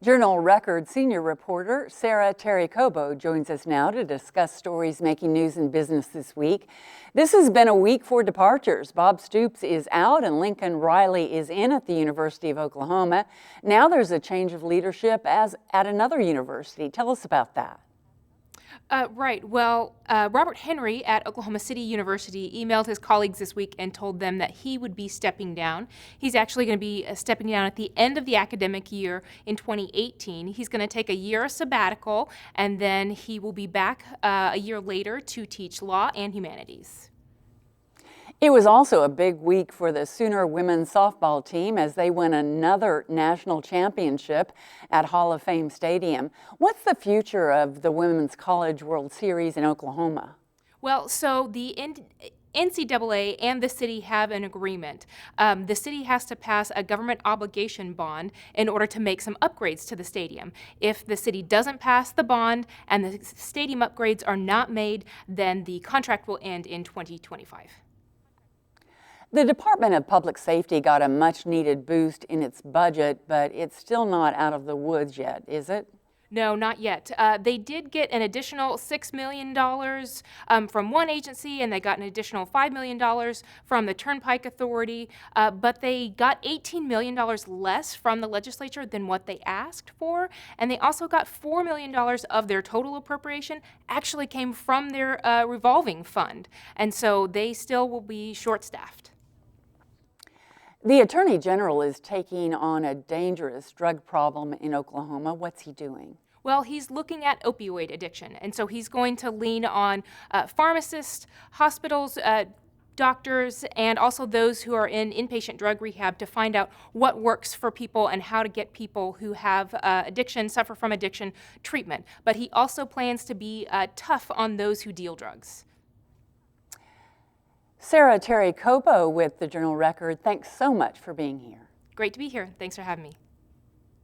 Journal Record senior reporter Sarah Terry-Cobo joins us now to discuss stories making news in business this week. This has been a week for departures. Bob Stoops is out and Lincoln Riley is in at the University of Oklahoma. Now there's a change of leadership at another university. Tell us about that. Right. Well, Robert Henry at Oklahoma City University emailed his colleagues this week and told them that he would be stepping down. He's actually going to be stepping down at the end of the academic year in 2018. He's going to take a year sabbatical, and then he will be back a year later to teach law and humanities. It was also a big week for the Sooner women's softball team as they win another national championship at Hall of Fame Stadium. What's the future of the Women's College World Series in Oklahoma? Well, so the NCAA and the city have an agreement. The city has to pass a government obligation bond in order to make some upgrades to the stadium. If the city doesn't pass the bond and the stadium upgrades are not made, then the contract will end in 2025. The Department of Public Safety got a much-needed boost in its budget, but it's still not out of the woods yet, is it? No, not yet. They did get an additional $6 million from one agency, and they got an additional $5 million from the Turnpike Authority, but they got $18 million less from the legislature than what they asked for, and they also got $4 million of their total appropriation actually came from their revolving fund, and so they still will be short-staffed. The Attorney General is taking on a dangerous drug problem in Oklahoma. What's he doing? Well, he's looking at opioid addiction, and so he's going to lean on pharmacists, hospitals, doctors, and also those who are in inpatient drug rehab to find out what works for people and how to get people who have addiction, suffer from addiction, treatment. But he also plans to be tough on those who deal drugs. Sarah Terry-Cobo with the Journal Record, thanks so much for being here. Great to be here. Thanks for having me.